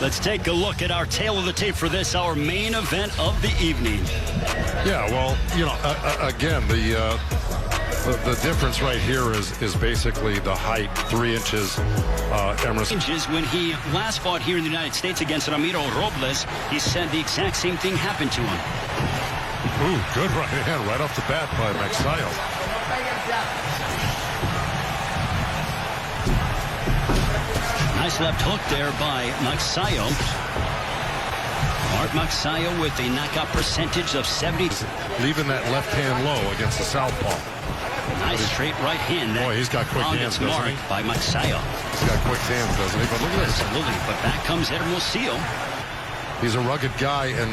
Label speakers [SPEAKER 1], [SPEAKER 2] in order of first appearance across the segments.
[SPEAKER 1] Let's take a look at our tail of the tape for this, our main event of the evening.
[SPEAKER 2] Yeah, well, you know, again, the difference right here is basically the height, 3 inches.
[SPEAKER 1] Inches when he last fought here in the United States against Ramiro Robles, he said the exact same thing happened to him.
[SPEAKER 2] Ooh, good right hand right off the bat by Magsayo.
[SPEAKER 1] Nice left hook there by Magsayo. Mark Magsayo with a knockout percentage of 70.
[SPEAKER 2] Leaving that left hand low against the southpaw.
[SPEAKER 1] Nice straight right hand.
[SPEAKER 2] Boy, he's got quick hands, doesn't he?
[SPEAKER 1] By Magsayo.
[SPEAKER 2] He's got quick hands, doesn't he? But look at this.
[SPEAKER 1] Absolutely. But back comes Hermosillo.
[SPEAKER 2] He's a rugged guy, and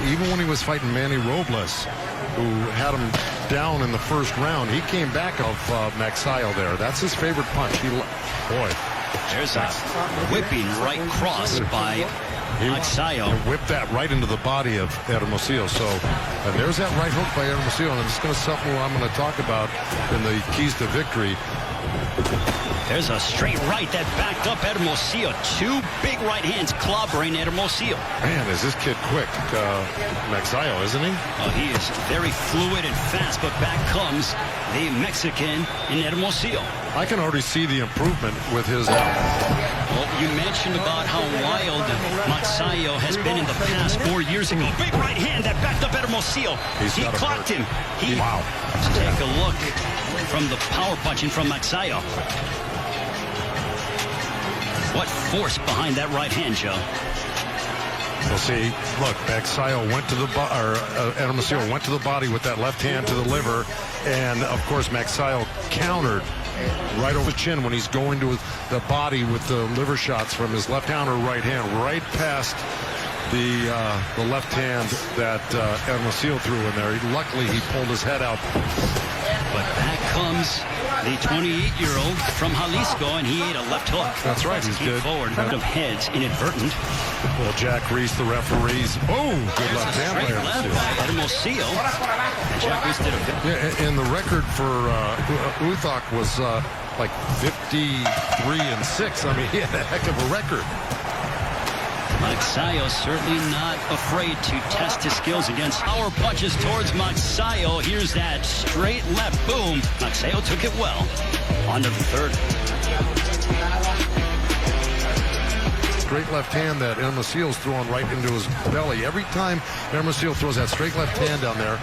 [SPEAKER 2] even when he was fighting Manny Robles, who had him down in the first round, he came back of Magsayo there. That's his favorite punch. Boy.
[SPEAKER 1] There's a whipping right cross by Magsayo.
[SPEAKER 2] Whipped that right into the body of Hermosillo. So, and there's that right hook by Hermosillo, and it's going to something I'm going to talk about in the keys to victory.
[SPEAKER 1] There's a straight right that backed up Hermosillo. 2 big right hands clobbering Hermosillo.
[SPEAKER 2] Man, is this kid quick, Magsayo, isn't he?
[SPEAKER 1] Oh, he is very fluid and fast, but back comes the Mexican in Hermosillo.
[SPEAKER 2] I can already see the improvement with his...
[SPEAKER 1] Well, you mentioned about how wild Magsayo has been in the past 4 years ago. Big right hand that backed up Hermosillo. He clocked him.
[SPEAKER 2] Wow.
[SPEAKER 1] Let's take a look from the power punching from Magsayo. What force behind that right hand, Joe?
[SPEAKER 2] We'll see. Look, Magsayo went to the Hermosillo went to the body with that left hand to the liver, and of course Magsayo countered right over the chin when he's going to the body with the liver shots from his left hand or right hand, right past the left hand that Hermosillo threw in there. Luckily, he pulled his head out.
[SPEAKER 1] But back comes the 28-year-old from Jalisco, and he ate a left hook.
[SPEAKER 2] That's right, he's good.
[SPEAKER 1] Forward out of heads, inadvertent.
[SPEAKER 2] Well, Jack Reese, the referees. Oh, good left hand by
[SPEAKER 1] Hermosillo. And Jack Reese did a bit.
[SPEAKER 2] Yeah, and the record for Uthak was like 53-6. I mean, he had a heck of a record.
[SPEAKER 1] Magsayo certainly not afraid to test his skills against power punches towards Magsayo. Here's that straight left. Boom. Magsayo took it well. On to the third.
[SPEAKER 2] Straight left hand that Hermosillo's throwing right into his belly. Every time Hermosillo throws that straight left hand down there,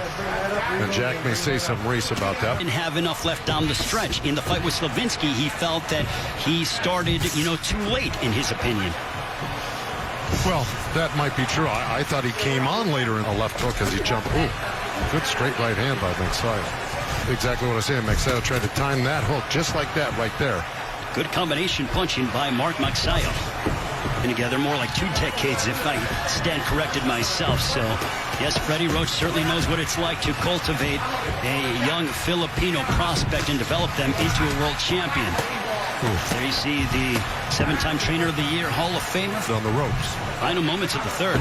[SPEAKER 2] and Jack may say some race about that.
[SPEAKER 1] Didn't have enough left down the stretch. In the fight with Slavinsky, he felt that he started, too late, in his opinion.
[SPEAKER 2] Well, that might be true. I thought he came on later in a left hook as he jumped. Ooh, good straight right hand by Magsayo. Exactly what I was saying. Magsayo tried to time that hook just like that right there.
[SPEAKER 1] Good combination punching by Mark Magsayo. Been together more like 2 decades, if I stand corrected myself. So, yes, Freddie Roach certainly knows what it's like to cultivate a young Filipino prospect and develop them into a world champion. Ooh. There you see the 7-time Trainer of the Year Hall of Famer.
[SPEAKER 2] On the ropes.
[SPEAKER 1] Final moments of the third.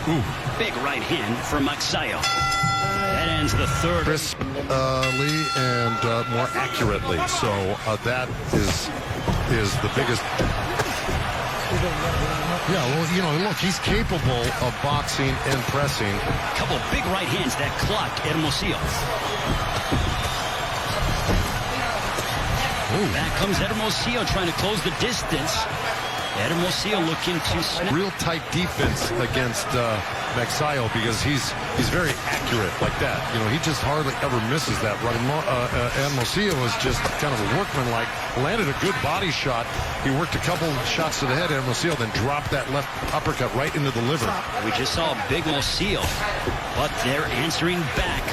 [SPEAKER 2] Ooh.
[SPEAKER 1] Big right hand for Magsayo. That ends the third.
[SPEAKER 2] Crisply and more accurately. So that is the biggest. Yeah, well, look, he's capable of boxing and pressing.
[SPEAKER 1] A couple big right hands that clocked Hermosillo. Ooh. Back comes Hermosillo trying to close the distance. Hermosillo looking to snap.
[SPEAKER 2] Real tight defense against Magsayo because he's very accurate like that. He just hardly ever misses that right. Hermosillo is just kind of a workman-like. Landed a good body shot. He worked a couple shots to the head, Hermosillo, then dropped that left uppercut right into the liver.
[SPEAKER 1] We just saw a big Hermosillo, but they're answering back.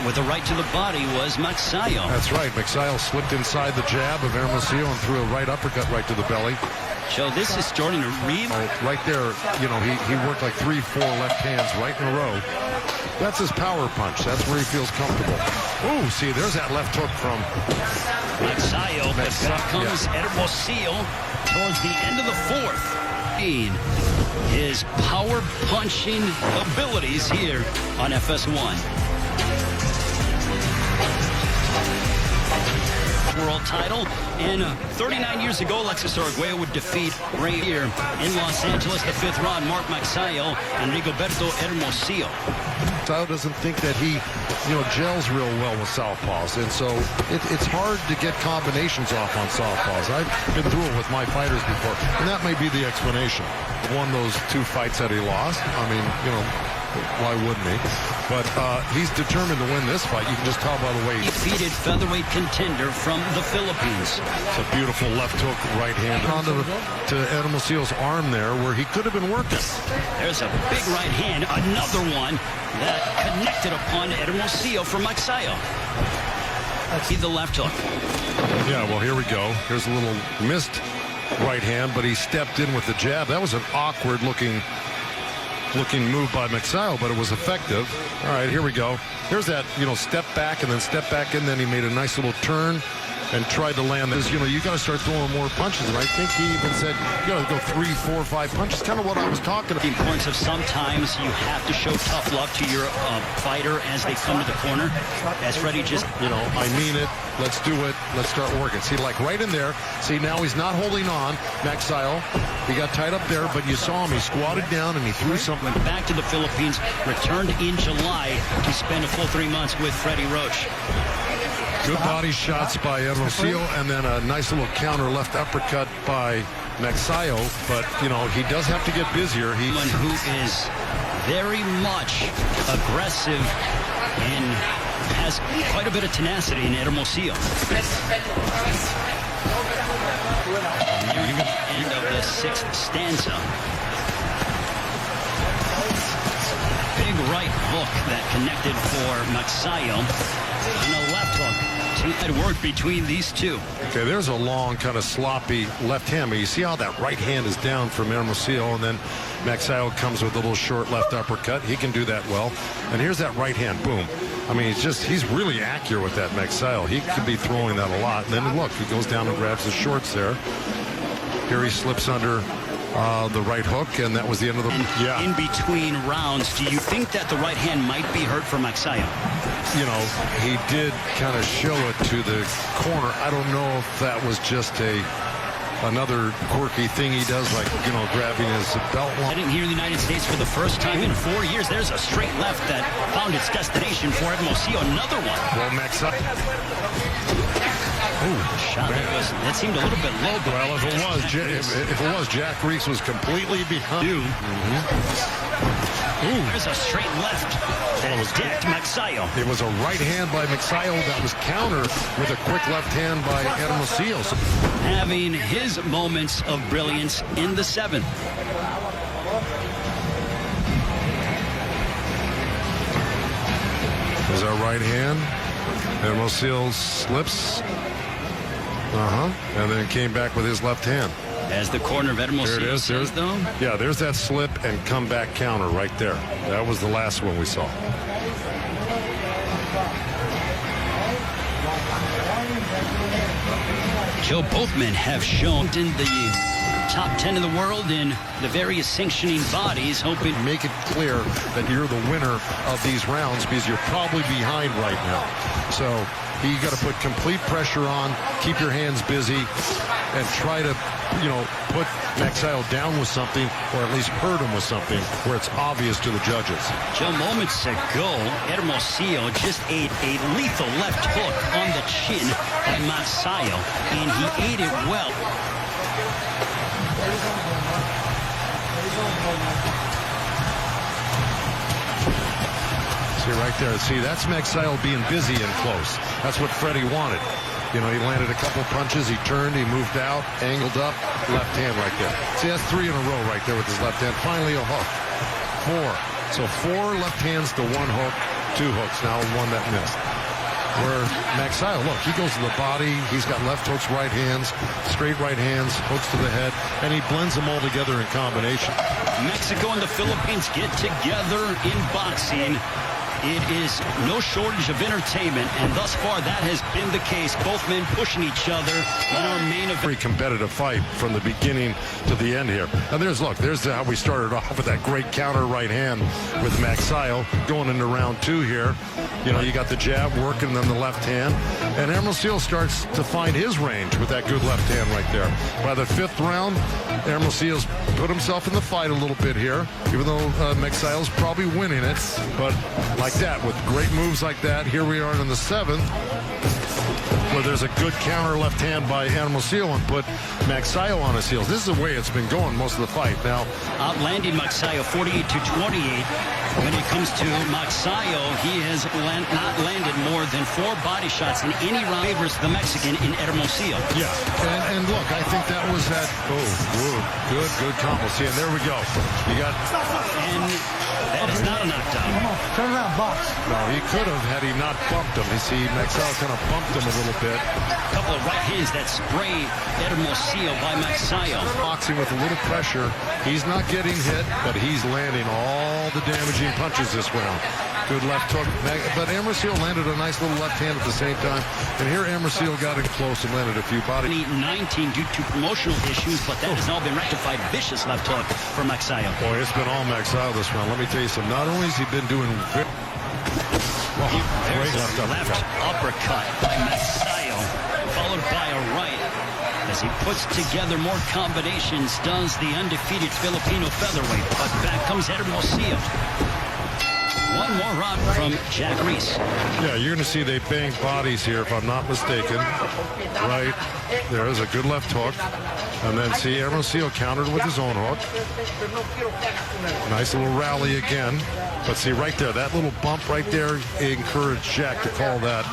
[SPEAKER 1] With a right to the body was Magsayo.
[SPEAKER 2] That's right. Magsayo slipped inside the jab of Hermosillo and threw a right uppercut right to the belly.
[SPEAKER 1] So this is starting to read.
[SPEAKER 2] Right there, he worked like 3-4 left hands right in a row. That's his power punch. That's where he feels comfortable. Oh, see, there's that left hook from
[SPEAKER 1] Magsayo. But back comes Hermosillo towards the end of the fourth. His power punching abilities here on FS1. World title And 39 years ago, Alexis Arguello would defeat right here in Los Angeles, the 5th round, Mark Magsayo and Rigoberto Hermosillo.
[SPEAKER 2] Magsayo doesn't think that he, gels real well with southpaws, and so it's hard to get combinations off on southpaws. I've been through it with my fighters before, and that may be the explanation. Won those 2 fights that he lost. I mean, why wouldn't he? But he's determined to win this fight. You can just tell by the way he
[SPEAKER 1] Defeated featherweight contender from the Philippines.
[SPEAKER 2] It's a beautiful left hook, right hand onto to Hermosillo's arm there, where he could have been working.
[SPEAKER 1] There's a big right hand, another one that connected upon Hermosillo from Magsayo. See the left hook.
[SPEAKER 2] Yeah, well, here we go. Here's a little missed right hand, but he stepped in with the jab. That was an awkward looking move by Magsayo, but it was effective. All right, here we go. Here's that, step back and then step back in. Then he made a nice little turn and tried to land this. You got to start throwing more punches. And I think he even said, you got to go 3, 4, 5 punches. Kind of what I was talking about.
[SPEAKER 1] The importance of sometimes you have to show tough luck to your fighter as they come to the corner. As Freddie just,
[SPEAKER 2] I mean it. Let's do it. Let's start working. See, like right in there. See, now he's not holding on. Magsayo, he got tied up there, but you saw him. He squatted down and he threw something.
[SPEAKER 1] Went back to the Philippines, returned in July to spend a full 3 months with Freddie Roach.
[SPEAKER 2] Good body shots by Hermosillo, and then a nice little counter left uppercut by Magsayo. But, he does have to get busier.
[SPEAKER 1] Someone who is very much aggressive and has quite a bit of tenacity in Hermosillo. End of the 6th stanza. Big right hook that connected for Magsayo. And a left hook. Good work between these two.
[SPEAKER 2] Okay, there's a long, kind of sloppy left hand. But you see how that right hand is down from Hermosillo, and then Magsayo comes with a little short left uppercut. He can do that well. And here's that right hand. Boom. I mean, he's really accurate with that Magsayo. He could be throwing that a lot. And then look, he goes down and grabs the shorts there. Here he slips under the right hook, and that was the end of the...
[SPEAKER 1] In between rounds, do you think that the right hand might be hurt for Magsayo?
[SPEAKER 2] He did kind of show it to the corner. I don't know if that was just another quirky thing he does, like, grabbing his belt line.
[SPEAKER 1] Heading here in the United States for the first time in 4 years. There's a straight left that found its destination for Hermosillo. Another one.
[SPEAKER 2] Well, Magsayo.
[SPEAKER 1] Shot that seemed a little bit low.
[SPEAKER 2] Well, if it was, Jack Reeks was completely behind.
[SPEAKER 1] There's a straight left. That was decked Magsayo.
[SPEAKER 2] It was a right hand by Magsayo that was countered with a quick left hand by Hermosillo.
[SPEAKER 1] Having his moments of brilliance in the 7th.
[SPEAKER 2] There's our right hand. Hermosillo slips. And then came back with his left hand.
[SPEAKER 1] As the corner of Hermosillo says, though.
[SPEAKER 2] Yeah, there's that slip and comeback counter right there. That was the last one we saw.
[SPEAKER 1] Joe, both men have shown in the top 10 in the world in the various sanctioning bodies, hoping
[SPEAKER 2] to make it clear that you're the winner of these rounds, because you're probably behind right now. So you got to put complete pressure on, keep your hands busy, and try to, put Magsayo down with something, or at least hurt him with something where it's obvious to the judges.
[SPEAKER 1] Joe, moments ago, Hermosillo just ate a lethal left hook on the chin by Magsayo, and he ate it well.
[SPEAKER 2] See right there. See, that's Magsayo being busy and close. That's what Freddie wanted. He landed a couple punches. He turned. He moved out, angled up, left hand right there. See, that's 3 in a row right there with his left hand. Finally, a hook. 4. So 4 left hands to 1 hook, 2 hooks. Now 1 that missed. Where Magsayo, look, he goes to the body. He's got left hooks, right hands, straight right hands, hooks to the head, and he blends them all together in combination.
[SPEAKER 1] Mexico and the Philippines get together in boxing. It is no shortage of entertainment, and thus far that has been the case. Both men pushing each other in our main event.
[SPEAKER 2] Very competitive fight from the beginning to the end here. And there's how we started off with that great counter right hand with Magsayo going into round 2 here. You know, you got the jab working, then the left hand. And Hermosillo starts to find his range with that good left hand right there. By the 5th round, Hermosillo's put himself in the fight a little bit here, even though Magsayo's probably winning it. But like that, with great moves like that, here we are in the 7th, where there's a good counter left hand by Hermosillo and put Magsayo on his heels. This is the way it's been going most of the fight. Now,
[SPEAKER 1] outlanding Magsayo 48-28. When it comes to Magsayo, he has not landed more than 4 body shots in any round. Favors the Mexican in Hermosillo.
[SPEAKER 2] Yeah, and look, I think that was that. Oh, good combo. See, and there we go. You got.
[SPEAKER 1] And that is not a knockdown.
[SPEAKER 3] Come on, turn around, box.
[SPEAKER 2] No, he could have had he not bumped him. You see, Magsayo kind of bumped him a little bit.
[SPEAKER 1] A couple of right hands that spray Hermosillo by Magsayo.
[SPEAKER 2] Boxing with a little pressure. He's not getting hit, but he's landing all the damaging punches this round. Good left hook. But Hermosillo landed a nice little left hand at the same time. And here Hermosillo got in close and landed a few body.
[SPEAKER 1] 19 due to promotional issues, but that has all been rectified. Vicious left hook for Magsayo.
[SPEAKER 2] Boy, it's been all Magsayo this round. Let me tell you something. Not only has he been doing great
[SPEAKER 1] left uppercut by Magsayo, followed by a right. As he puts together more combinations, does the undefeated Filipino featherweight. But back comes Hermosillo. One more round from Jack Reese.
[SPEAKER 2] Yeah, you're going to see they bang bodies here, if I'm not mistaken. Right. There is a good left hook. And then see Hermosillo countered with his own hook. Nice little rally again. But see right there, that little bump right there encouraged Jack to call that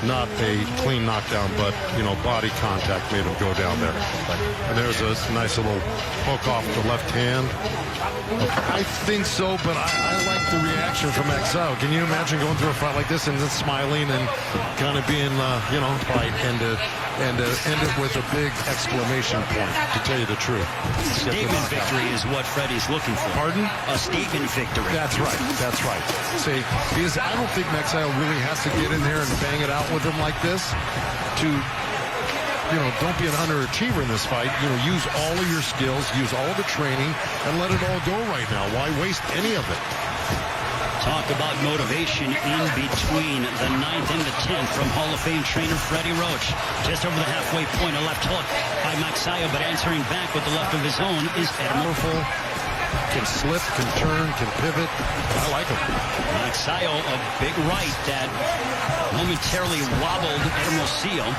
[SPEAKER 2] not a clean knockdown, but, you know, body contact made him go down there. And there's a nice little hook off the left hand. I think so, but I like the reaction from Magsayo. Can you imagine going through a fight like this and then smiling and kind of being, you know, fight and end it with a big exclamation point, to tell you the truth.
[SPEAKER 1] Statement victory is what Freddie's looking for.
[SPEAKER 2] Pardon?
[SPEAKER 1] A statement victory.
[SPEAKER 2] That's right. That's right. See, because I don't think Magsayo really has to get in there and bang it out with him like this to, you know, don't be an underachiever in this fight. You know, use all of your skills, use all the training, and let it all go right now. Why waste any of it?
[SPEAKER 1] Talk about motivation in between the 9th and the 10th from Hall of Fame trainer Freddie Roach. Just over the halfway point, a left hook by Magsayo, but answering back with the left of his own is Hermosillo.
[SPEAKER 2] Can slip, can turn, can pivot. I like him.
[SPEAKER 1] Magsayo, a big right that momentarily wobbled Hermosillo.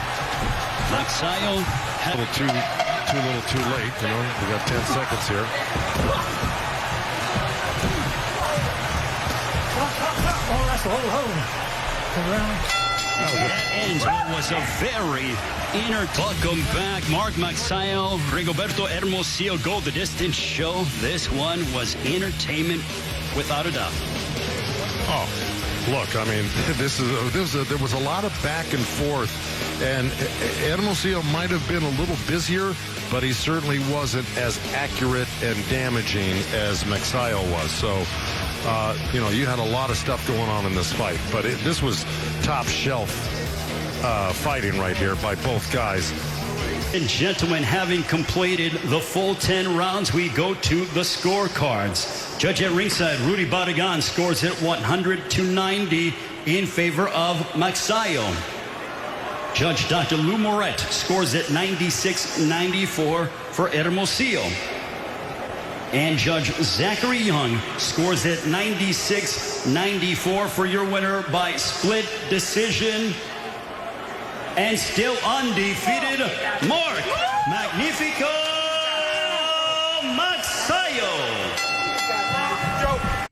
[SPEAKER 1] Magsayo had
[SPEAKER 2] a little too late, you know. We got 10 seconds here.
[SPEAKER 1] That ends what was a very welcome back. Mark Magsayo, Rigoberto Hermosillo go the distance show. This one was entertainment without a doubt.
[SPEAKER 2] Oh, look, I mean, there was a lot of back and forth, and Hermosillo might have been a little busier, but he certainly wasn't as accurate and damaging as Magsayo was. So, you know, you had a lot of stuff going on in this fight, but this was top shelf fighting right here by both guys.
[SPEAKER 1] And gentlemen, having completed the full 10 rounds, we go to the scorecards. Judge at ringside, Rudy Barragan, scores it 100-90 in favor of Magsayo. Judge Dr. Lou Moret scores it 96-94 for Hermosillo. And Judge Zachary Young scores it 96-94 for your winner by split decision. And still undefeated, Mark Magnifico Magsayo.